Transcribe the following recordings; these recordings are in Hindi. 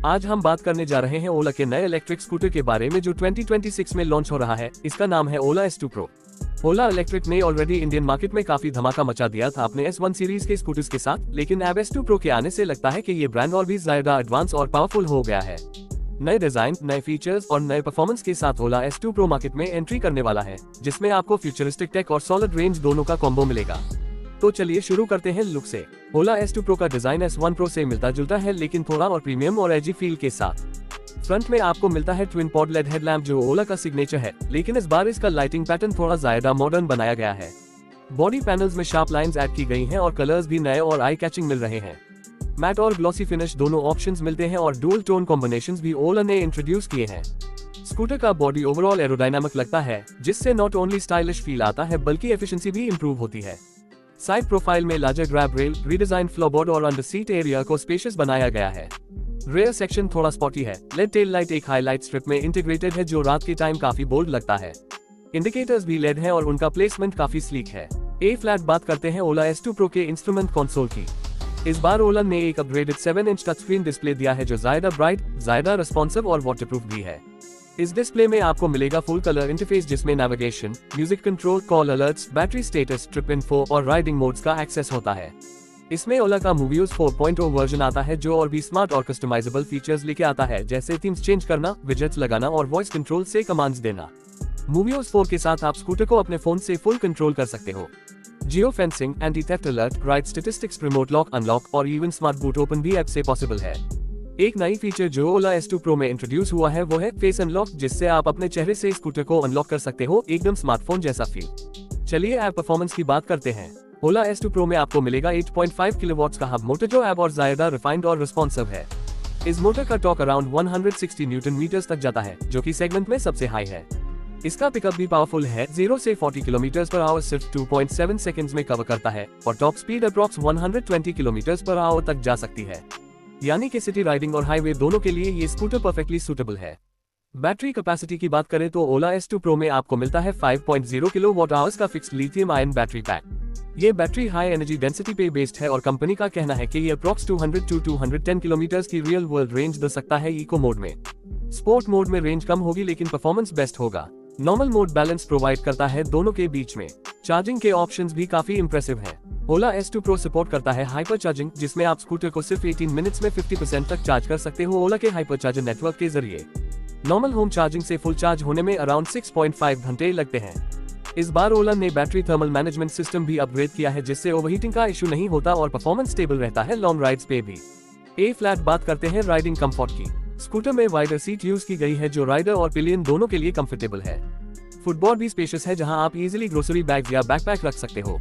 आज हम बात करने जा रहे हैं ओला के नए इलेक्ट्रिक स्कूटर के बारे में जो 2026 में लॉन्च हो रहा है। इसका नाम है ओला S2 Pro। ओला इलेक्ट्रिक ने ऑलरेडी इंडियन मार्केट में काफी धमाका मचा दिया था अपने S1 सीरीज के स्कूटर्स के साथ, लेकिन अब S2 Pro के आने से लगता है कि ये ब्रांड और भी ज्यादा एडवांस और पावरफुल हो गया है। नए डिजाइन, नए फीचर्स और नए परफॉर्मेंस के साथ ओला S2 Pro मार्केट में एंट्री करने वाला है, जिसमें आपको फ्यूचरिस्टिक टेक और सॉलिड रेंज दोनों का कॉम्बो मिलेगा। तो चलिए शुरू करते हैं लुक से। ओला S2 Pro का डिजाइन S1 Pro से मिलता जुलता है, लेकिन थोड़ा और प्रीमियम और एजी फील के साथ। फ्रंट में आपको मिलता है ट्विन पॉड लेड हेडलैम्प जो ओला का सिग्नेचर है, लेकिन इस बार इसका लाइटिंग पैटर्न थोड़ा ज्यादा मॉडर्न बनाया गया है। बॉडी पैनल्स में शार्प लाइंस ऐड की गई हैं और कलर्स भी नए और आई कैचिंग मिल रहे हैं। मैट और ग्लॉसी फिनिश दोनों ऑप्शंस मिलते हैं और डुअल टोन कॉम्बिनेशंस भी ओला ने इंट्रोड्यूस किए हैं। स्कूटर का बॉडी ओवरऑल एरोडायनामिक लगता है, जिससे नॉट ओनली स्टाइलिश फील आता है बल्कि एफिशिएंसी भी इंप्रूव होती है। साइड प्रोफाइल में लार्जर ग्रैब रेल, रीडिजाइन फ्लोरबोर्ड और अंडर सीट एरिया को स्पेशियस बनाया गया है। रेयर सेक्शन थोड़ा स्पॉटी है। लेड टेल लाइट एक हाईलाइट स्ट्रिप में इंटीग्रेटेड है जो रात के टाइम काफी बोल्ड लगता है। इंडिकेटर्स भी लेड हैं और उनका प्लेसमेंट काफी स्लीक है। ए फ्लैट बात करते हैं ओला S2 Pro के इंस्ट्रूमेंट कंसोल की। इस बार ओला ने एक upgraded 7-inch touch screen display दिया है जो ज्यादा ब्राइट, ज्यादा रिस्पॉन्सिव और वाटरप्रूफ भी है। इस डिस्प्ले में आपको मिलेगा फुल कलर इंटरफेस जिसमें navigation, music control, call alerts, battery status, trip info और राइडिंग मोड्स का एक्सेस होता है। इसमें ओला का मूवीज 4.0 वर्जन आता है जो और भी स्मार्ट और कस्टमाइजेबल फीचर्स लेके आता है, जैसे थीम्स चेंज करना, विजेट्स लगाना और वॉइस कंट्रोल से कमांड्स देना। मूवीज 4 के साथ आप स्कूटर को अपने फोन से फुल कंट्रोल कर सकते हो। Geo fencing, anti theft alert, ride statistics, remote lock unlock और इवन स्मार्ट बूट ओपन भी ऐप से पॉसिबल है। एक नई फीचर जो ओला S2 Pro में इंट्रोड्यूस हुआ है वो है फेस अनलॉक, जिससे आप अपने चेहरे से स्कूटर को अनलॉक कर सकते हो, एकदम स्मार्टफोन जैसा फील। चलिए ऐप परफॉर्मेंस की बात करते हैं। ओला S2 Pro में आपको मिलेगा 8.5 किलोवाट्स का हब मोटर जो ऐप और ज्यादा रिफाइंड और रिस्पॉन्सिव है। इस मोटर का टॉर्क अराउंड 160 न्यूटन मीटर्स तक जाता है, जो कि सेगमेंट में सबसे हाई है। इसका पिकअप भी पावरफुल है, 0 से 40 किलोमीटर पर आवर सिर्फ 2.7 सेकंड्स में कवर करता है और top speed approx 120 kilometre per hour तक जा सकती है, यानी कि सिटी राइडिंग और हाईवे दोनों के लिए ये स्कूटर परफेक्टली सूटेबल है। बैटरी कैपेसिटी की बात करें तो ओला S2 Pro में आपको मिलता है 5.0 किलोवाट आवर्स का fixed lithium ion battery pack. ये बैटरी हाई एनर्जी डेंसिटी पे बेस्ड है और कंपनी का कहना है कि ये अप्रॉक्स 200 to 210 किलोमीटर की रियल वर्ल्ड रेंज दे सकता है इको मोड में। स्पोर्ट मोड में रेंज कम होगी लेकिन परफॉर्मेंस बेस्ट होगा। नॉर्मल मोड बैलेंस प्रोवाइड करता है दोनों के बीच में। चार्जिंग के ऑप्शंस भी काफी इंप्रेसिव हैं। ओला S2 Pro सपोर्ट करता है हाइपर चार्जिंग, जिसमें आप स्कूटर को सिर्फ 18 मिनट्स में 50% तक चार्ज कर सकते हो ओला के हाइपर चार्जर नेटवर्क के जरिए। नॉर्मल होम चार्जिंग से फुल चार्ज होने में अराउंड 6.5 घंटे लगते हैं। इस बार ओला ने बैटरी थर्मल मैनेजमेंट सिस्टम भी अपग्रेड किया है, जिससे ओवरहीटिंग का इशू नहीं होता और परफॉर्मेंस स्टेबल रहता है लॉन्ग राइड्स पे भी। ए फ्लैट बात करते हैं राइडिंग कंफर्ट की। स्कूटर में वाइडर सीट यूज की गई है जो राइडर और पिलियन दोनों के लिए कंफर्टेबल है। फुटबॉल भी स्पेशियस है जहां आप इजीली ग्रोसरी बैग या बैकपैक रख सकते हो।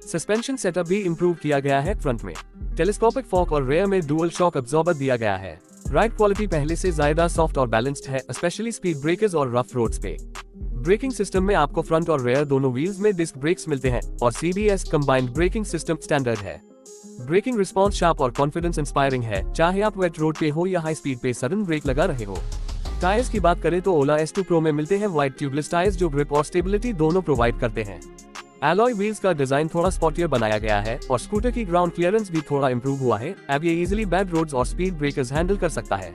सस्पेंशन सेटअप भी इम्प्रूव किया गया है। फ्रंट में टेलीस्कोपिक फॉक और रेयर में डुअल शॉक अब्जॉर्बर दिया गया है। राइड क्वालिटी पहले से ज्यादा सॉफ्ट और बैलेंस्ड है, स्पेशली स्पीड ब्रेकर्स और रफ रोड्स पे। ब्रेकिंग सिस्टम में आपको फ्रंट और रेयर दोनों व्हील्स में डिस्क ब्रेक्स मिलते हैं और CBS combined braking system standard है। ब्रेकिंग रिस्पॉन्स शार्प और कॉन्फिडेंस इंस्पायरिंग है, चाहे आप वेट रोड पे हो या हाई स्पीड पे सडन ब्रेक लगा रहे हो। टायर्स की बात करें तो ओला S2 Pro में मिलते हैं वाइड ट्यूबलेस टायर्स जो ग्रिप और स्टेबिलिटी दोनों प्रोवाइड करते हैं। एलॉय व्हील्स का डिजाइन थोड़ा स्पॉटियर बनाया गया है और स्कूटर की ग्राउंड क्लियरेंस भी थोड़ा इंप्रूव हुआ है। अब ये इजीली बैड रोड्स और स्पीड ब्रेकर्स हैंडल कर सकता है।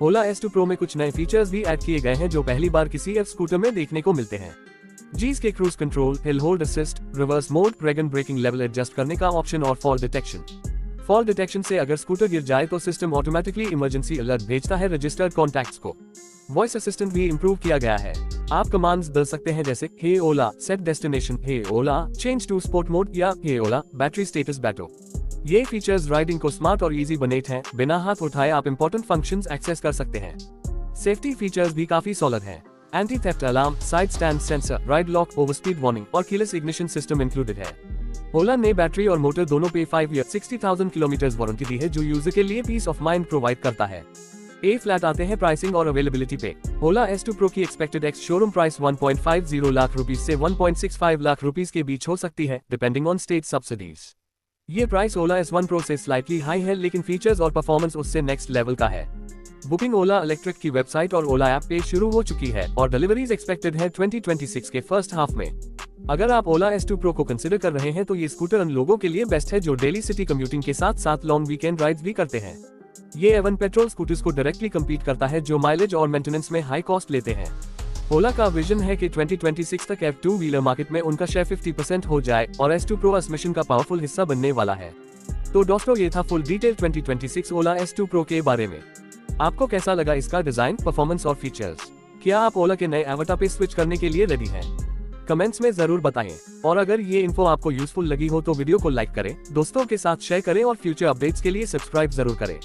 ओला S2 Pro में कुछ नए फीचर्स भी ऐड किए गए हैं जो पहली बार किसी F स्कूटर में देखने को मिलते हैं। G's के cruise control, hill hold assist, reverse mode, dragon braking level adjust करने का ऑप्शन और फॉल डिटेक्शन। फॉल डिटेक्शन से अगर स्कूटर गिर जाए तो सिस्टम ऑटोमेटिकली इमरजेंसी अलर्ट भेजता है रजिस्टर्ड कॉन्टैक्ट्स को। वॉइस असिस्टेंट भी इम्प्रूव किया गया है। आप कमांड्स दे सकते हैं जैसे hey Ola set destination, hey Ola change to sport mode या हे ओला बैटरी स्टेटस बैटो। ये फीचर्स राइडिंग को स्मार्ट और इजी बनाते हैं। बिना हाथ उठाए आप इंपॉर्टेंट फंक्शंस एक्सेस कर सकते हैं। सेफ्टी फीचर्स भी काफी सॉलिड हैं। Anti theft alarm, side stand sensor, ride lock, overspeed warning और कीलेस इग्निशन सिस्टम इंक्लूडेड है। ओला ने बैटरी और मोटर दोनों पे 5 ईयर 60,000 किलोमीटर वारंटी दी है जो यूजर के लिए पीस ऑफ माइंड प्रोवाइड करता है। ए फ्लैट आते हैं प्राइसिंग और अवेलेबिलिटी पे। ओला S2 Pro की expected ex showroom price 1.50 lakh rupees से 1.65 लाख रुपीज के बीच हो सकती है, डिपेंडिंग ऑन स्टेट सब्सिडीज। ये प्राइस ओला S1 Pro से स्लाइटली हाई है, लेकिन फीचर्स और परफॉर्मेंस उससे नेक्स्ट लेवल का है। बुकिंग ओला इलेक्ट्रिक की वेबसाइट और ओला ऐप पे शुरू हो चुकी है और डिलीवरीज एक्सपेक्टेड है 2026 के फर्स्ट हाफ में। अगर आप ओला S2 Pro को कंसिडर कर रहे हैं तो ये स्कूटर उन लोगों के लिए बेस्ट है जो डेली सिटी कम्यूटिंग के साथ साथ लॉन्ग वीकेंड राइड्स भी करते हैं। ये एवन पेट्रोल स्कूटर्स को डायरेक्टली कम्पीट करता है जो माइलेज और मेंटेनेंस में हाई कॉस्ट लेते हैं। ओला का विजन है कि 2026 तक F2 व्हीलर मार्केट में उनका शेयर 50% हो जाए और S2 Pro इस मिशन का पावरफुल हिस्सा बनने वाला है। तो दोस्तों, ये था फुल डिटेल 2026 ओला S2 Pro के बारे में। आपको कैसा लगा इसका डिजाइन, परफॉर्मेंस और फीचर्स? क्या आप ओला के नए अवतार पे स्विच करने के लिए रेडी हैं? कमेंट्स में जरूर बताएं। और अगर ये इन्फो आपको यूजफुल लगी हो तो वीडियो को लाइक करें, दोस्तों के साथ शेयर करें और फ्यूचर अपडेट्स के लिए सब्सक्राइब जरूर करें।